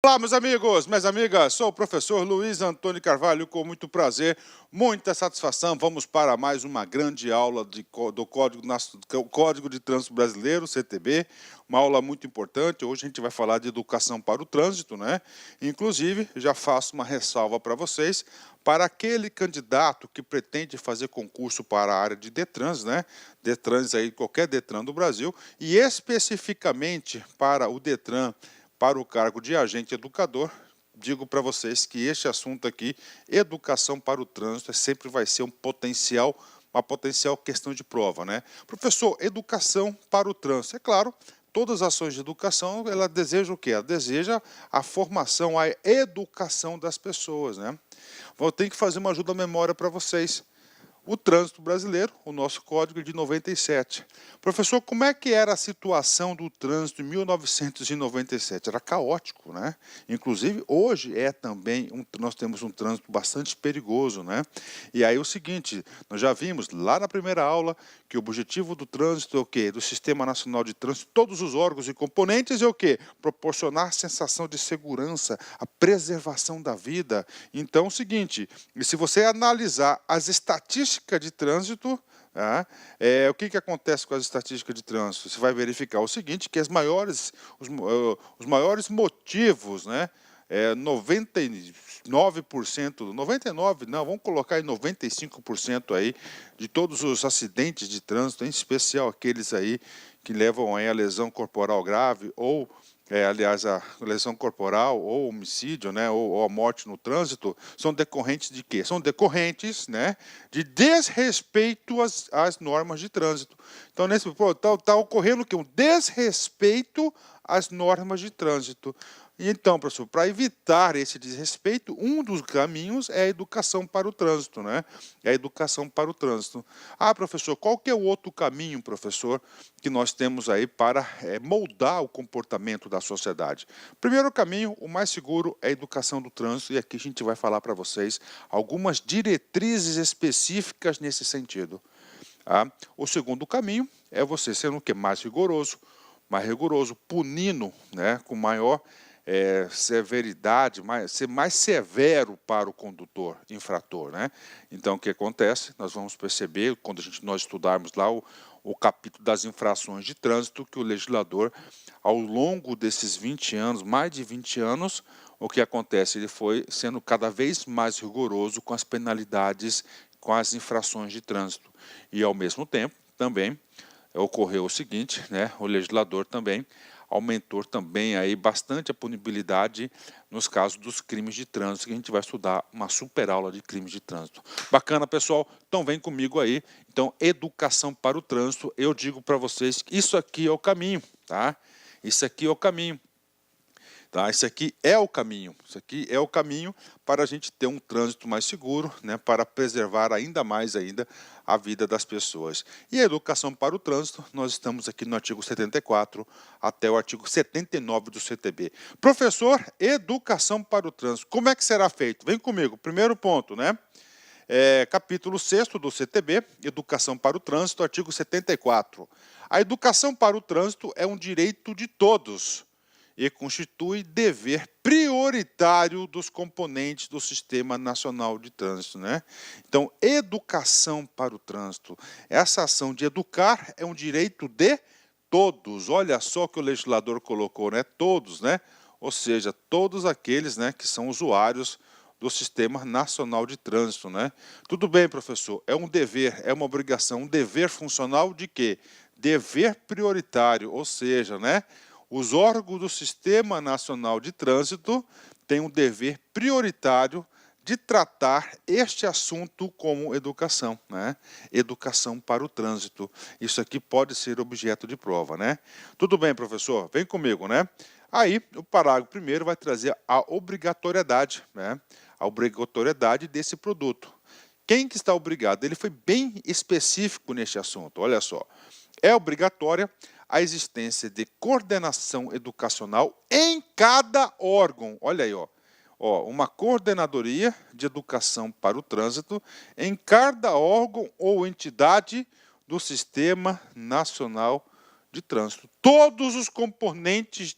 Olá, meus amigos, minhas amigas, sou o professor Luiz Antônio Carvalho, com muito prazer, muita satisfação. Vamos para mais uma grande aula do Código de Trânsito Brasileiro, CTB, uma aula muito importante. Hoje a gente vai falar de educação para o trânsito, né? Inclusive, já faço uma ressalva para vocês, para aquele candidato que pretende fazer concurso para a área de Detrans, né? Detrans aí, qualquer Detran do Brasil, e especificamente para o Detran, para o cargo de agente educador, digo para vocês que este assunto aqui, educação para o trânsito, sempre vai ser uma potencial questão de prova, né? Professor, educação para o trânsito. É claro, todas as ações de educação, ela deseja o quê? Ela deseja a formação, a educação das pessoas, né? Vou ter que fazer uma ajuda à memória para vocês. O trânsito brasileiro, o nosso código de 97. Professor, como é que era a situação do trânsito em 1997? Era caótico, né? Inclusive, hoje também, nós temos um trânsito bastante perigoso, né? E aí o seguinte, nós já vimos lá na primeira aula que o objetivo do trânsito é o quê? Do Sistema Nacional de Trânsito, todos os órgãos e componentes é o quê? Proporcionar sensação de segurança, a preservação da vida. Então, é o seguinte, e se você analisar as estatísticas de trânsito, o que acontece com as estatísticas de trânsito? Você vai verificar o seguinte, que os maiores motivos, né, 99%, 99 não, vamos colocar em 95% aí, de todos os acidentes de trânsito, em especial aqueles aí que levam aí a lesão corporal grave ou aliás, a lesão corporal ou homicídio, né, ou a morte no trânsito, são decorrentes de quê? São decorrentes, né, de desrespeito às normas de trânsito. Então, tá ocorrendo o quê? Um desrespeito às normas de trânsito. E então, professor, para evitar esse desrespeito, um dos caminhos é a educação para o trânsito, né? É a educação para o trânsito. Ah, professor, qual que é o outro caminho, professor, que nós temos aí para moldar o comportamento da sociedade? Primeiro caminho, o mais seguro, é a educação do trânsito, e aqui a gente vai falar para vocês algumas diretrizes específicas nesse sentido. O segundo caminho é você sendo o quê? Mais rigoroso, punindo, né, com maior severidade, ser mais severo para o condutor infrator, né? Então, o que acontece? Nós vamos perceber, quando nós estudarmos lá o capítulo das infrações de trânsito, que o legislador, ao longo desses 20 anos, mais de 20 anos, o que acontece? Ele foi sendo cada vez mais rigoroso com as penalidades, com as infrações de trânsito. E, ao mesmo tempo, também ocorreu o seguinte, né? O legislador também aumentou também aí bastante a punibilidade nos casos dos crimes de trânsito, que a gente vai estudar uma super aula de crimes de trânsito. Bacana, pessoal? Então vem comigo aí. Então, educação para o trânsito, eu digo para vocês que isso aqui é o caminho, tá? Isso aqui é o caminho. Tá? Isso aqui é o caminho, para a gente ter um trânsito mais seguro, né, para preservar ainda mais a vida das pessoas. E a educação para o trânsito, nós estamos aqui no artigo 74 até o artigo 79 do CTB. Professor, educação para o trânsito, como é que será feito? Vem comigo, primeiro ponto, né? Capítulo 6º do CTB, Educação para o Trânsito, artigo 74. A educação para o trânsito é um direito de todos e constitui dever prioritário dos componentes do Sistema Nacional de Trânsito, né? Então, educação para o trânsito. Essa ação de educar é um direito de todos. Olha só que o legislador colocou, né? Todos, né? Ou seja, todos aqueles, né, que são usuários do Sistema Nacional de Trânsito, né? Tudo bem, professor, é um dever, é uma obrigação, um dever funcional de quê? Dever prioritário, ou seja, né? Os órgãos do Sistema Nacional de Trânsito têm um dever prioritário de tratar este assunto como educação, né? Educação para o trânsito. Isso aqui pode ser objeto de prova, né? Tudo bem, professor? Vem comigo, né? Aí, o parágrafo primeiro vai trazer a obrigatoriedade, né? A obrigatoriedade desse produto. Quem que está obrigado? Ele foi bem específico neste assunto, olha só. É obrigatória a existência de coordenação educacional em cada órgão. Olha aí, uma coordenadoria de educação para o trânsito em cada órgão ou entidade do Sistema Nacional de Trânsito. Todos os componentes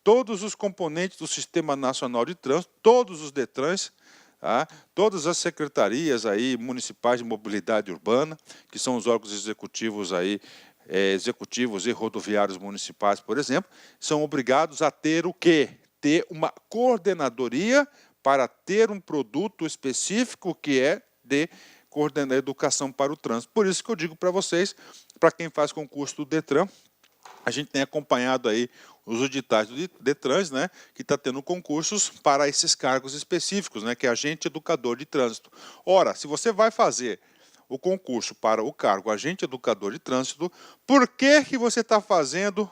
todos os componentes do Sistema Nacional de Trânsito, todos os DETRANs, tá? Todas as secretarias aí municipais de mobilidade urbana, que são os órgãos executivos aí, executivos e rodoviários municipais, por exemplo, são obrigados a ter o quê? Ter uma coordenadoria para ter um produto específico que é de coordenar a educação para o trânsito. Por isso que eu digo para vocês, para quem faz concurso do DETRAN, a gente tem acompanhado aí os editais do DETRANs, né, que está tendo concursos para esses cargos específicos, né, que é agente educador de trânsito. Ora, se você vai fazer o concurso para o cargo agente educador de trânsito, por que você está fazendo,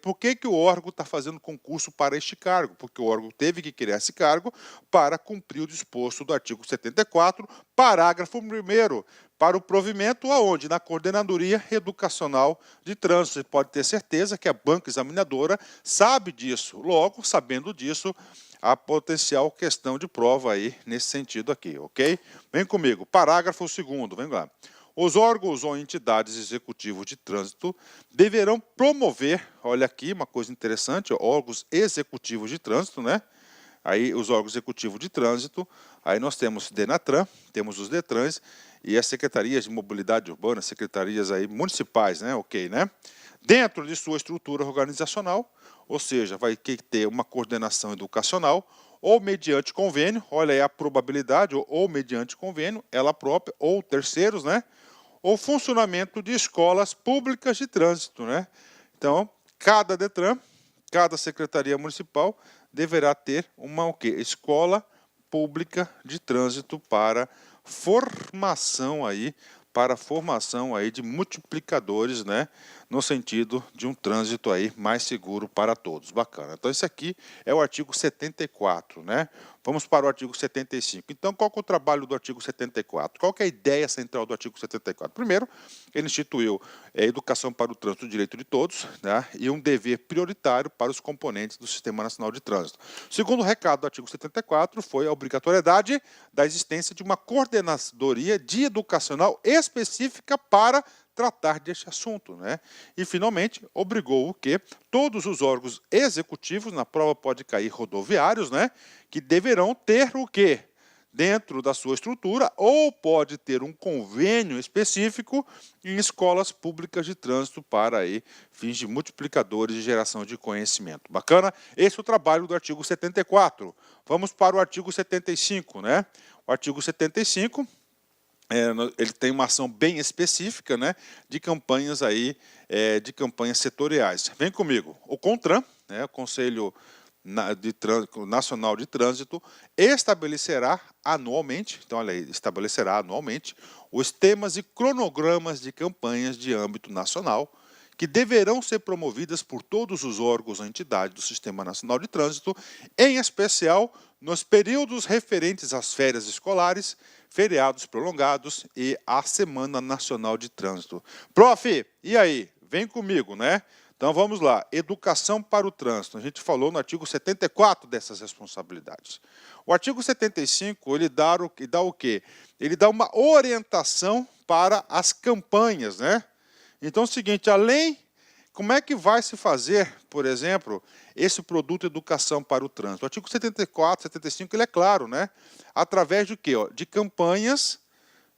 por que o órgão está fazendo concurso para este cargo? Porque o órgão teve que criar esse cargo para cumprir o disposto do artigo 74, parágrafo 1º, para o provimento aonde? Na Coordenadoria Educacional de Trânsito. Você pode ter certeza que a banca examinadora sabe disso. Logo, sabendo disso, a potencial questão de prova aí nesse sentido aqui, ok? Vem comigo, parágrafo 2º, vem lá. Os órgãos ou entidades executivos de trânsito deverão promover, olha aqui uma coisa interessante, ó, órgãos executivos de trânsito, né? Aí os órgãos executivos de trânsito, aí nós temos DENATRAN, temos os DETRANs e as secretarias de mobilidade urbana, secretarias aí municipais, né? Ok, né? Dentro de sua estrutura organizacional, ou seja, vai ter uma coordenação educacional, ou mediante convênio, olha aí a probabilidade, ou mediante convênio, ela própria, ou terceiros, né? Ou funcionamento de escolas públicas de trânsito, né? Então, cada DETRAN, cada secretaria municipal deverá ter uma o quê? Escola pública de trânsito para formação aí de multiplicadores, né, no sentido de um trânsito aí mais seguro para todos. Bacana. Então, esse aqui é o artigo 74, né? Vamos para o artigo 75. Então, qual que é o trabalho do artigo 74? Qual que é a ideia central do artigo 74? Primeiro, ele instituiu educação para o trânsito, o direito de todos, né, e um dever prioritário para os componentes do Sistema Nacional de Trânsito. O segundo recado do artigo 74 foi a obrigatoriedade da existência de uma coordenadoria de educacional específica para tratar deste assunto, né? E, finalmente, obrigou o quê? Todos os órgãos executivos, na prova pode cair rodoviários, né? Que deverão ter o quê? Dentro da sua estrutura, ou pode ter um convênio específico em escolas públicas de trânsito para aí, fins de multiplicadores de geração de conhecimento. Bacana? Esse é o trabalho do artigo 74. Vamos para o artigo 75, né? O artigo 75... ele tem uma ação bem específica, né, de campanhas aí, de campanhas setoriais. Vem comigo. O CONTRAN, né, o Conselho Nacional de Trânsito, estabelecerá anualmente, então olha aí, estabelecerá anualmente os temas e cronogramas de campanhas de âmbito nacional que deverão ser promovidas por todos os órgãos ou entidades do Sistema Nacional de Trânsito, em especial nos períodos referentes às férias escolares, feriados prolongados e à Semana Nacional de Trânsito. Prof, e aí? Vem comigo, né? Então vamos lá, educação para o trânsito. A gente falou no artigo 74 dessas responsabilidades. O artigo 75, ele dá o quê? Ele dá uma orientação para as campanhas, né? Então é o seguinte, como é que vai se fazer, por exemplo, esse produto educação para o trânsito? O artigo 74, 75, ele é claro, né? Através de quê? De campanhas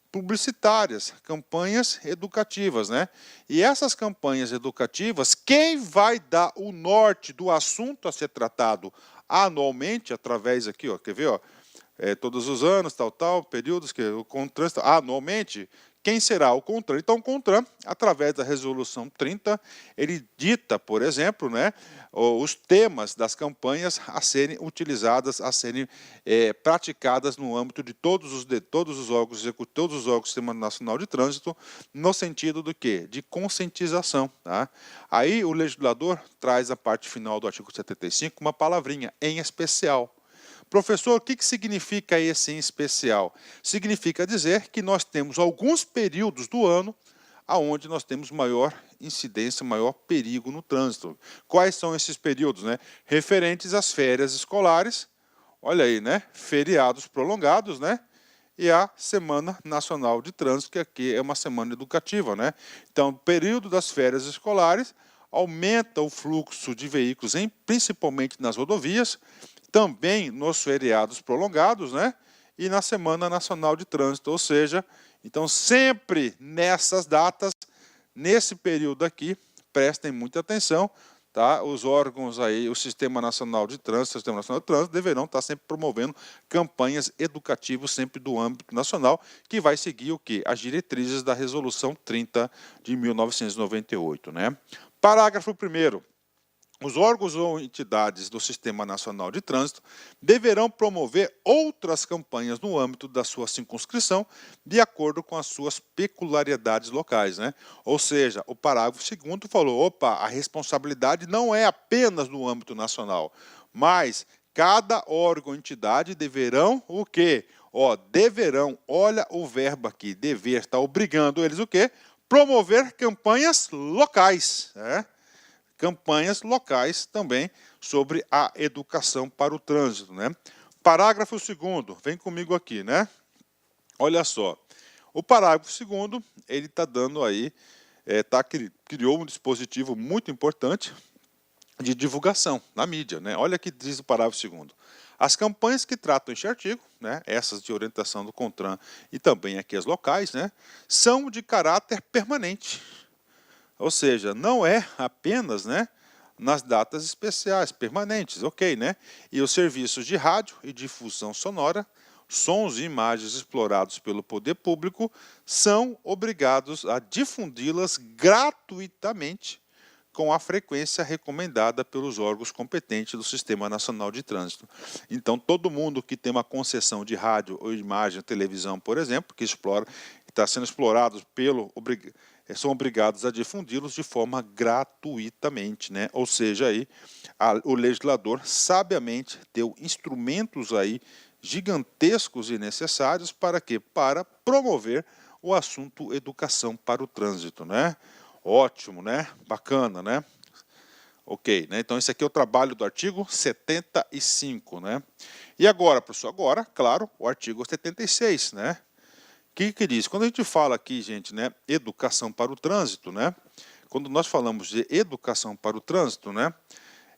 publicitárias, campanhas educativas, né? E essas campanhas educativas, quem vai dar o norte do assunto a ser tratado anualmente, através aqui, ó, quer ver, ó? Todos os anos, períodos que o CONTRAN, anualmente, quem será o CONTRAN? Então, o CONTRAN, através da resolução 30, ele dita, por exemplo, né, os temas das campanhas a serem utilizadas, a serem praticadas no âmbito de todos os órgãos executivos, todos os órgãos do Sistema Nacional de Trânsito, no sentido do quê? De conscientização. Tá? Aí o legislador traz a parte final do artigo 75, uma palavrinha, em especial. Professor, o que significa esse em especial? Significa dizer que nós temos alguns períodos do ano onde nós temos maior incidência, maior perigo no trânsito. Quais são esses períodos? Né? Referentes às férias escolares, olha aí, né? Feriados prolongados, né? E a Semana Nacional de Trânsito, que aqui é uma semana educativa, né? Então, período das férias escolares, aumenta o fluxo de veículos, principalmente nas rodovias, também nos feriados prolongados, né? E na Semana Nacional de Trânsito, ou seja, então sempre nessas datas, nesse período aqui, prestem muita atenção, tá? Os órgãos aí, o Sistema Nacional de Trânsito, o Sistema Nacional de Trânsito deverão estar sempre promovendo campanhas educativas sempre do âmbito nacional, que vai seguir o quê? As diretrizes da Resolução 30 de 1998, né? Parágrafo 1º. Os órgãos ou entidades do Sistema Nacional de Trânsito deverão promover outras campanhas no âmbito da sua circunscrição, de acordo com as suas peculiaridades locais, né? Ou seja, o parágrafo 2º falou, opa, a responsabilidade não é apenas no âmbito nacional, mas cada órgão ou entidade deverão o quê? Deverão, olha o verbo aqui, dever, está obrigando eles o quê? Promover campanhas locais, né? Campanhas locais também sobre a educação para o trânsito, né? Parágrafo 2º, vem comigo aqui, né? Olha só, o parágrafo 2º, ele está dando aí, criou um dispositivo muito importante de divulgação na mídia, né? Olha que diz o parágrafo 2º. As campanhas que tratam este artigo, né, essas de orientação do CONTRAN e também aqui as locais, né, são de caráter permanente. Ou seja, não é apenas, né, nas datas especiais, permanentes, ok, né? E os serviços de rádio e difusão sonora, sons e imagens explorados pelo poder público, são obrigados a difundi-las gratuitamente com a frequência recomendada pelos órgãos competentes do Sistema Nacional de Trânsito. Então, todo mundo que tem uma concessão de rádio ou imagem, televisão, por exemplo, que está sendo explorado são obrigados a difundi-los de forma gratuitamente, né? Ou seja, aí, o legislador sabiamente deu instrumentos aí gigantescos e necessários para quê? Para promover o assunto educação para o trânsito, né? Ótimo, né? Bacana, né? Ok, né? Então esse aqui é o trabalho do artigo 75, né? E agora, professor, agora, claro, o artigo 76, né? Que diz? Quando a gente fala aqui, gente, né, educação para o trânsito, né? Quando nós falamos de educação para o trânsito, né?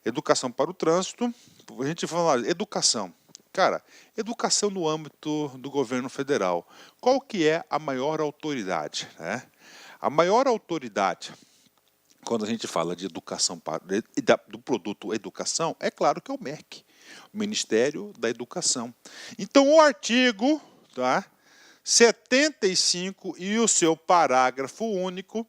Educação para o trânsito, a gente fala educação. Cara, educação no âmbito do governo federal. Qual que é a maior autoridade, né? A maior autoridade, quando a gente fala de educação do produto educação, é claro que é o MEC, o Ministério da Educação. Então, o artigo, tá, 75 e o seu parágrafo único,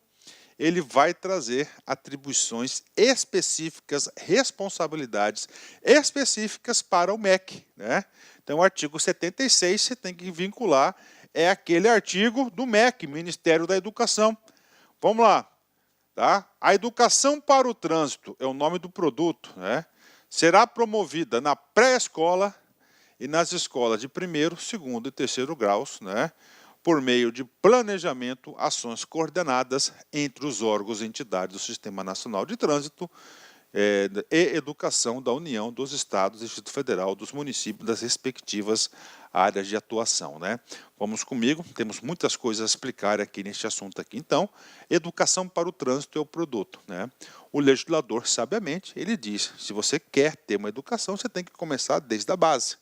ele vai trazer atribuições específicas, responsabilidades específicas para o MEC, né? Então, o artigo 76 você tem que vincular, é aquele artigo do MEC, Ministério da Educação. Vamos lá, tá? A educação para o trânsito é o nome do produto, né? Será promovida na pré-escola e nas escolas de 1º, 2º e 3º graus, né? Por meio de planejamento, ações coordenadas entre os órgãos e entidades do Sistema Nacional de Trânsito e Educação da União, dos Estados, do Distrito Federal, dos municípios, das respectivas áreas de atuação, né? Vamos comigo, temos muitas coisas a explicar aqui neste assunto aqui. Então, educação para o trânsito é o produto, né? O legislador, sabiamente, ele diz, se você quer ter uma educação, você tem que começar desde a base.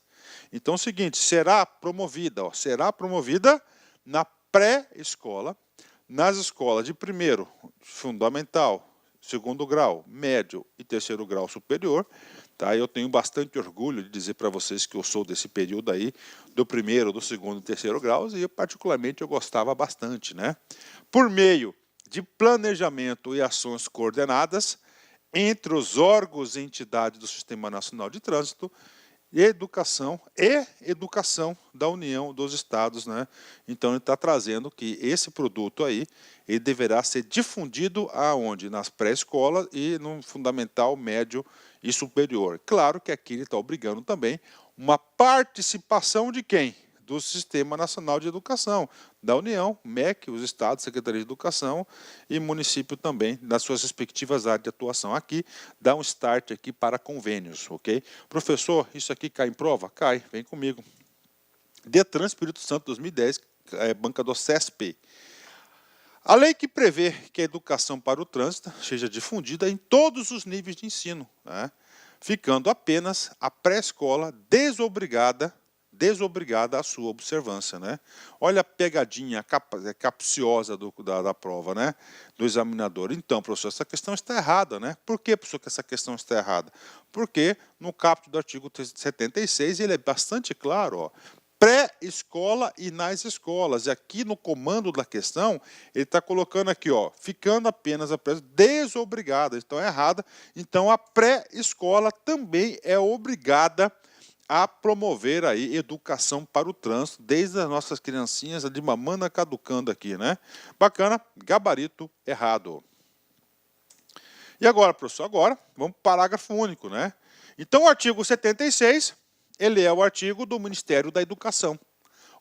Então, é o seguinte, será promovida na pré-escola, nas escolas de 1º, fundamental, 2º grau, médio e 3º grau superior, tá? Eu tenho bastante orgulho de dizer para vocês que eu sou desse período aí, do 1º, do 2º e 3º graus, e particularmente eu gostava bastante, né? Por meio de planejamento e ações coordenadas entre os órgãos e entidades do Sistema Nacional de Trânsito, e educação da União dos Estados, né? Então ele está trazendo que esse produto aí, ele deverá ser difundido aonde? Nas pré-escolas e no fundamental, médio e superior. Claro que aqui ele está obrigando também uma participação de quem? Do Sistema Nacional de Educação, da União, MEC, os estados, Secretaria de Educação e município também, nas suas respectivas áreas de atuação. Aqui, dá um start aqui para convênios, ok? Professor, isso aqui cai em prova? Cai, vem comigo. Detran Espírito Santo 2010, banca do CESP. A lei que prevê que a educação para o trânsito seja difundida em todos os níveis de ensino, né, ficando apenas a pré-escola desobrigada à sua observância, né? Olha a pegadinha capciosa da prova, né? Do examinador. Então, professor, essa questão está errada, né? Por que, professor, que essa questão está errada? Porque no caput do artigo 76 ele é bastante claro, ó. Pré-escola e nas escolas. E aqui no comando da questão, ele está colocando aqui, ó, ficando apenas a desobrigada. Então é errada. Então a pré-escola também é obrigada a promover aí educação para o trânsito, desde as nossas criancinhas de mamana caducando aqui, né? Bacana, gabarito errado. E agora, professor, agora vamos para o parágrafo único, né? Então o artigo 76, ele é o artigo do Ministério da Educação,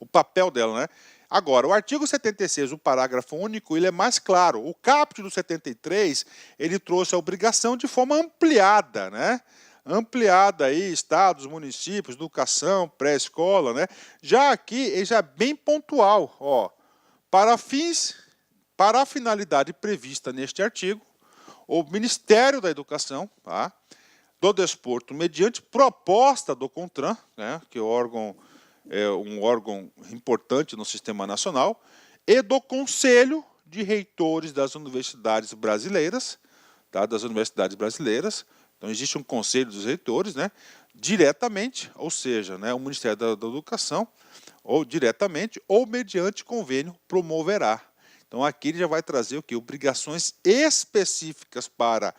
o papel dela, né? Agora, o artigo 76, o parágrafo único, ele é mais claro. O caput do 73, ele trouxe a obrigação de forma ampliada, né? Ampliada aí, estados, municípios, educação, pré-escola, né? Já aqui, ele já é bem pontual, ó. Para a finalidade prevista neste artigo, o Ministério da Educação, tá, do Desporto, mediante proposta do CONTRAN, né, que é um órgão importante no Sistema Nacional, e do Conselho de Reitores das Universidades Brasileiras, tá, Então, existe um Conselho dos Reitores, né, diretamente, ou seja, né, o Ministério da Educação, ou diretamente, ou mediante convênio, promoverá. Então, aqui ele já vai trazer o quê? Obrigações específicas para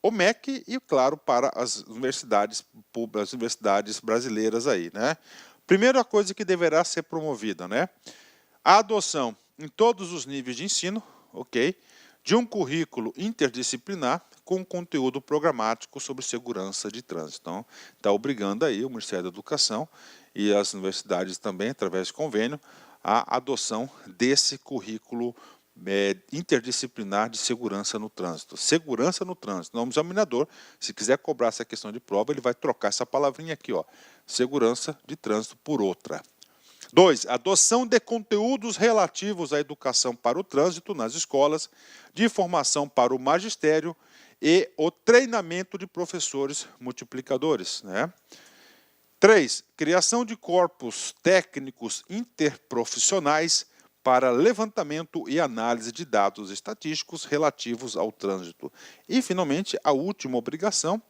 o MEC e, claro, para as universidades públicas, as universidades brasileiras aí, né? Primeira coisa que deverá ser promovida, né? A adoção em todos os níveis de ensino, ok? De um currículo interdisciplinar com conteúdo programático sobre segurança de trânsito. Então, está obrigando aí o Ministério da Educação e as universidades também, através de convênio, a adoção desse currículo interdisciplinar de segurança no trânsito. Segurança no trânsito. O examinador, se quiser cobrar essa questão de prova, ele vai trocar essa palavrinha aqui, ó, segurança de trânsito, por outra. 2. Adoção de conteúdos relativos à educação para o trânsito nas escolas, de formação para o magistério e o treinamento de professores multiplicadores, né? 3. Criação de corpos técnicos interprofissionais para levantamento e análise de dados estatísticos relativos ao trânsito. E, finalmente, a última obrigação,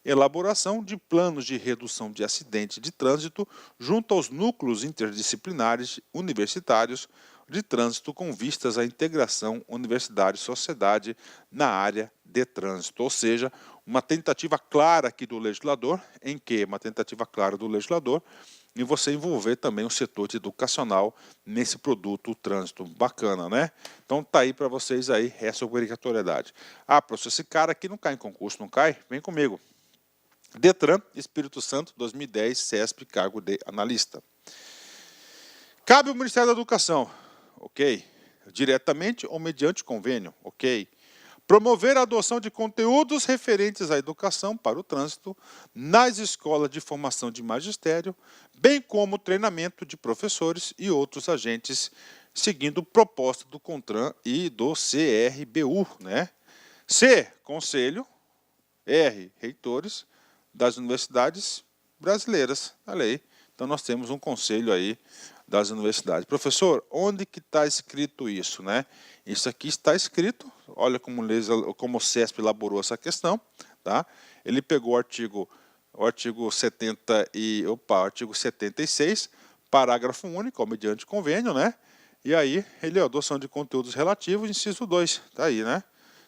elaboração de planos de redução de acidentes de trânsito junto aos núcleos interdisciplinares universitários de trânsito com vistas à integração universidade-sociedade na área de trânsito. Ou seja, uma tentativa clara aqui do legislador, em você envolver também o setor de educacional nesse produto, o trânsito. Bacana, né? Então tá aí para vocês aí essa obrigatoriedade. Ah, professor, esse cara aqui não cai em concurso, não cai? Vem comigo. Detran, Espírito Santo, 2010, CESP, cargo de analista. Cabe ao Ministério da Educação, ok? Diretamente ou mediante convênio, ok? Promover a adoção de conteúdos referentes à educação para o trânsito nas escolas de formação de magistério, bem como treinamento de professores e outros agentes, seguindo proposta do CONTRAN e do CRBU, né? C, Conselho, R, Reitores das Universidades Brasileiras, a lei. Então, nós temos um conselho aí das universidades. Professor, onde que está escrito isso, né? Isso aqui está escrito, olha como o CESP elaborou essa questão, tá? Ele pegou o artigo 76, parágrafo único, mediante convênio, né? E aí, ele, adoção de conteúdos relativos, inciso 2, tá aí, né?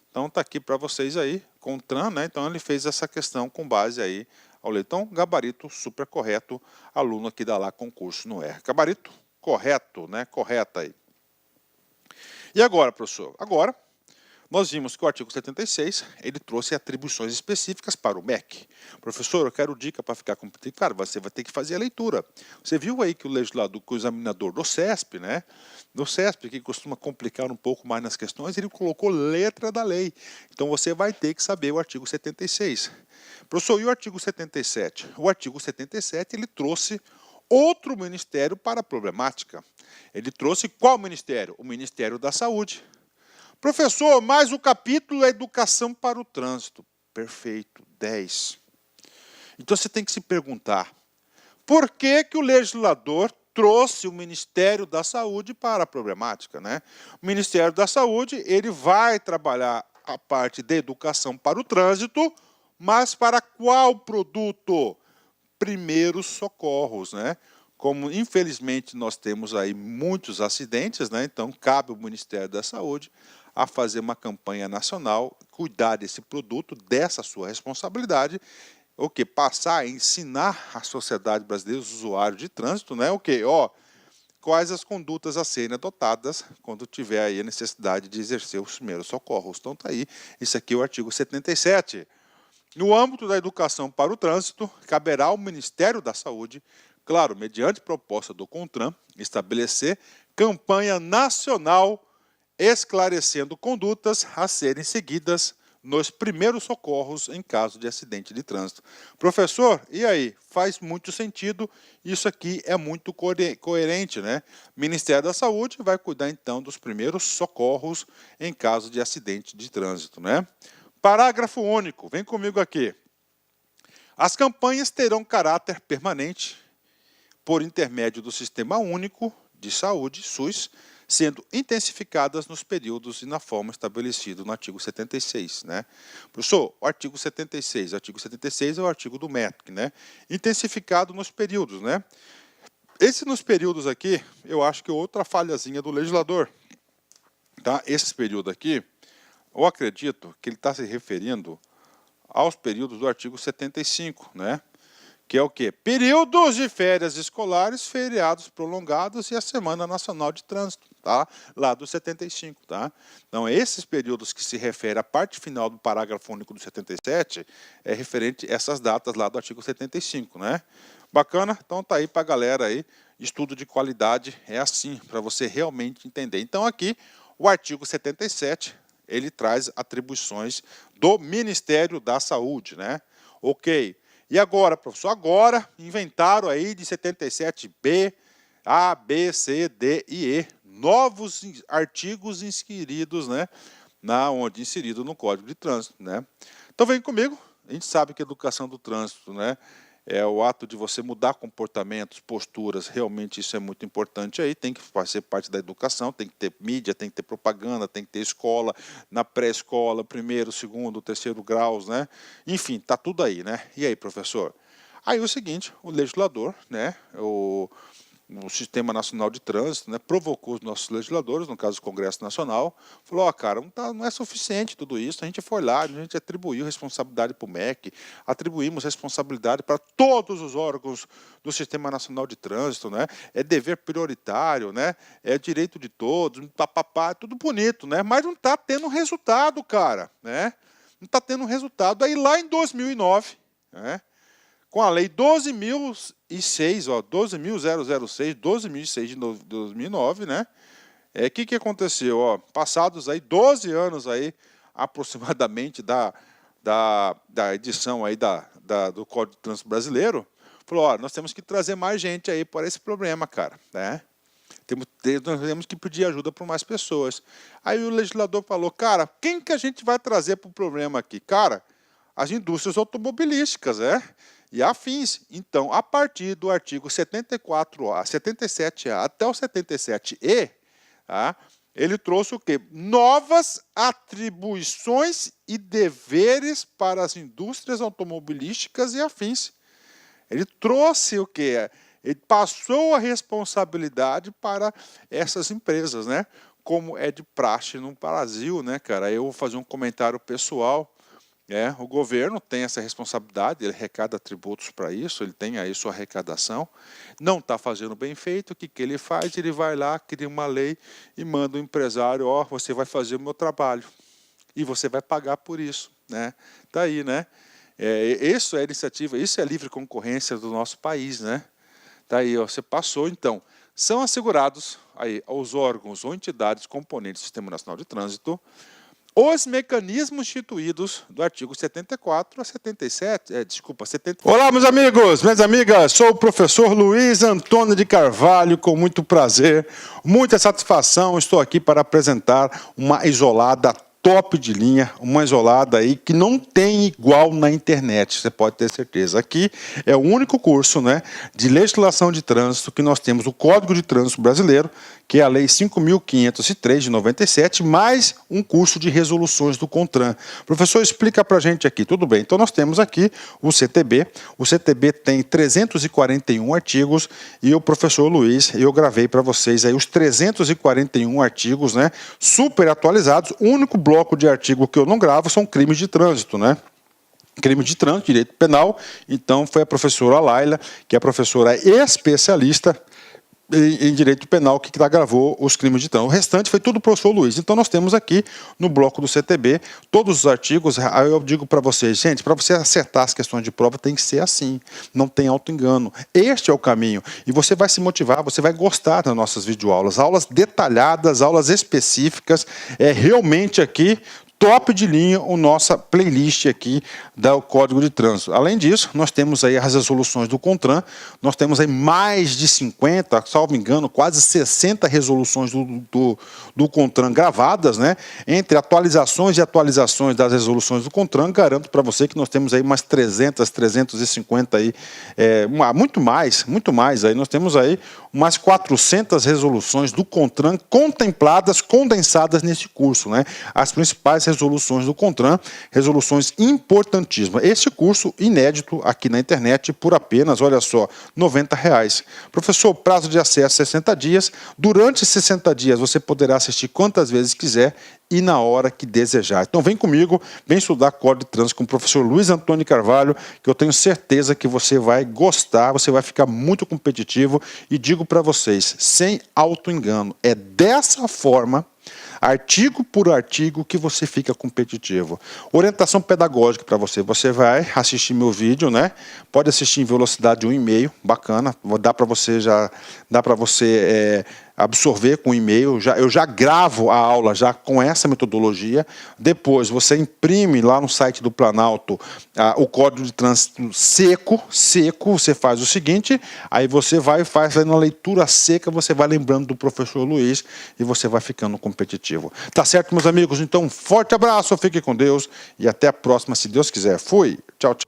Então, tá aqui para vocês aí, CONTRAN, né? Então, ele fez essa questão com base aí ao leitão, gabarito super correto, aluno aqui da lá concurso no R. Gabarito correto, né? Correta aí. E agora, professor? Agora, nós vimos que o artigo 76, ele trouxe atribuições específicas para o MEC. Professor, eu quero dica para ficar complicado. Claro, você vai ter que fazer a leitura. Você viu aí que o legislador, que o examinador do CESP, né? Do CESP, que costuma complicar um pouco mais nas questões, ele colocou letra da lei. Então, você vai ter que saber o artigo 76. Professor, e o artigo 77? O artigo 77, ele trouxe outro ministério para a problemática. Ele trouxe qual ministério? O Ministério da Saúde. Professor, mas o capítulo é Educação para o Trânsito. Perfeito, 10. Então você tem que se perguntar, por que que o legislador trouxe o Ministério da Saúde para a problemática, né? O Ministério da Saúde, ele vai trabalhar a parte de educação para o trânsito, mas para qual produto? Primeiros socorros, né? Como, infelizmente, nós temos aí muitos acidentes, né? Então, cabe ao Ministério da Saúde a fazer uma campanha nacional, cuidar desse produto, dessa sua responsabilidade, o que? Passar a ensinar a sociedade brasileira, os usuários de trânsito, né? O que? Quais as condutas a serem adotadas quando tiver aí a necessidade de exercer os primeiros socorros. Então, está aí, isso aqui é o artigo 77. No âmbito da educação para o trânsito, caberá ao Ministério da Saúde, claro, mediante proposta do CONTRAN, estabelecer campanha nacional esclarecendo condutas a serem seguidas nos primeiros socorros em caso de acidente de trânsito. Professor, e aí? Faz muito sentido, isso aqui é muito coerente, né? O Ministério da Saúde vai cuidar, então, dos primeiros socorros em caso de acidente de trânsito, né? Parágrafo único, vem comigo aqui. As campanhas terão caráter permanente por intermédio do Sistema Único de Saúde, SUS, sendo intensificadas nos períodos e na forma estabelecido no artigo 76, né? Professor, o artigo 76 é o artigo do MEC, né? Intensificado nos períodos, né? Esse nos períodos aqui, eu acho que é outra falhazinha do legislador, tá? Esse período aqui, eu acredito que ele está se referindo aos períodos do artigo 75, né? Que é o quê? Períodos de férias escolares, feriados prolongados e a Semana Nacional de Trânsito, tá? Lá do 75, tá? Então, esses períodos que se refere à parte final do parágrafo único do 77 é referente a essas datas lá do artigo 75, né? Bacana? Então, tá aí para a galera aí, estudo de qualidade é assim, para você realmente entender. Então, aqui, o artigo 77, ele traz atribuições do Ministério da Saúde, né? Ok. E agora, professor? Agora inventaram aí de 77B, A, B, C, D e E. Novos artigos inseridos, né? Inserido no Código de Trânsito, né? Então vem comigo. A gente sabe que a educação do trânsito, né? É o ato de você mudar comportamentos, posturas, realmente isso é muito importante aí, tem que fazer parte da educação, tem que ter mídia, tem que ter propaganda, tem que ter escola, na pré-escola, primeiro, segundo, terceiro graus, né? Enfim, tá tudo aí, né? E aí, professor? Aí o seguinte, o legislador, né, o Sistema Nacional de Trânsito, né, provocou os nossos legisladores, no caso o Congresso Nacional, falou, cara, não é suficiente tudo isso, a gente foi lá, a gente atribuiu responsabilidade para o MEC, atribuímos responsabilidade para todos os órgãos do Sistema Nacional de Trânsito, né, é dever prioritário, né, é direito de todos, papapá, tudo bonito, né, mas não está tendo resultado, cara, né, não está tendo resultado. Aí lá em 2009, né, com a lei 12.006, 12.006 de 2009, né? Que aconteceu? Passados aí 12 anos aí, aproximadamente da edição aí do Código de Trânsito Brasileiro, falou, nós temos que trazer mais gente aí para esse problema, cara, né? Nós temos que pedir ajuda para mais pessoas. Aí o legislador falou, cara, quem que a gente vai trazer para o problema aqui? Cara, as indústrias automobilísticas, e afins. Então, a partir do artigo 74A, 77A até o 77E, tá, ele trouxe o quê? Novas atribuições e deveres para as indústrias automobilísticas e afins. Ele trouxe o quê? Ele passou a responsabilidade para essas empresas, né? Como é de praxe no Brasil, né, cara? Eu vou fazer um comentário pessoal. O governo tem essa responsabilidade, ele arrecada tributos para isso, ele tem aí sua arrecadação, não está fazendo bem feito, o que ele faz? Ele vai lá, cria uma lei e manda o empresário, você vai fazer o meu trabalho e você vai pagar por isso, né? Tá aí, né? Isso é iniciativa, isso é livre concorrência do nosso país, né? Tá aí, você passou, então, são assegurados aí aos órgãos ou entidades componentes do Sistema Nacional de Trânsito os mecanismos instituídos do artigo 74 a 77, desculpa, 70. Olá, meus amigos, minhas amigas, sou o professor Luiz Antônio de Carvalho, com muito prazer, muita satisfação, estou aqui para apresentar uma isolada top de linha, uma isolada aí que não tem igual na internet, você pode ter certeza. Aqui é o único curso, né, de legislação de trânsito que nós temos o Código de Trânsito Brasileiro, que é a Lei 5.503 de 97, mais um curso de resoluções do CONTRAN. Professor, explica para a gente aqui. Tudo bem, então nós temos aqui o CTB. O CTB tem 341 artigos e o professor Luiz, eu gravei para vocês aí os 341 artigos, né, super atualizados. O único bloco de artigo que eu não gravo são crimes de trânsito, né? Crime de trânsito, direito penal. Então foi a professora Laila, que é a professora especialista em direito penal, que gravou os crimes de trânsito. O restante foi tudo o professor Luiz. Então nós temos aqui no bloco do CTB todos os artigos. Eu digo para vocês, gente, para você acertar as questões de prova tem que ser assim, não tem auto-engano. Este é o caminho e você vai se motivar, você vai gostar das nossas videoaulas, aulas detalhadas, aulas específicas, realmente aqui top de linha a nossa playlist aqui do Código de Trânsito. Além disso, nós temos aí as resoluções do CONTRAN, nós temos aí mais de 50, salvo engano, quase 60 resoluções do CONTRAN gravadas, né? Entre atualizações e atualizações das resoluções do CONTRAN, garanto para você que nós temos aí umas 300, 350 aí, muito mais aí, nós temos aí umas 400 resoluções do CONTRAN contempladas, condensadas nesse curso, né? As principais resoluções do CONTRAN, resoluções importantíssimas. Esse curso inédito aqui na internet por apenas, olha só, R$ 90. Professor, prazo de acesso 60 dias. Durante 60 dias você poderá assistir quantas vezes quiser e na hora que desejar. Então vem comigo, vem estudar Código de Trânsito com o professor Luiz Antônio Carvalho, que eu tenho certeza que você vai gostar, você vai ficar muito competitivo e digo para vocês, sem auto-engano, é dessa forma, artigo por artigo, que você fica competitivo. Orientação pedagógica para você. Você vai assistir meu vídeo, né? Pode assistir em velocidade 1,5, bacana. Dá para você absorver com e-mail. Eu já gravo a aula já com essa metodologia. Depois você imprime lá no site do Planalto o Código de Trânsito seco. Você faz o seguinte, aí você vai fazendo a leitura seca, você vai lembrando do professor Luiz e você vai ficando competitivo. Tá certo, meus amigos? Então, forte abraço, fique com Deus e até a próxima, se Deus quiser. Fui, tchau, tchau.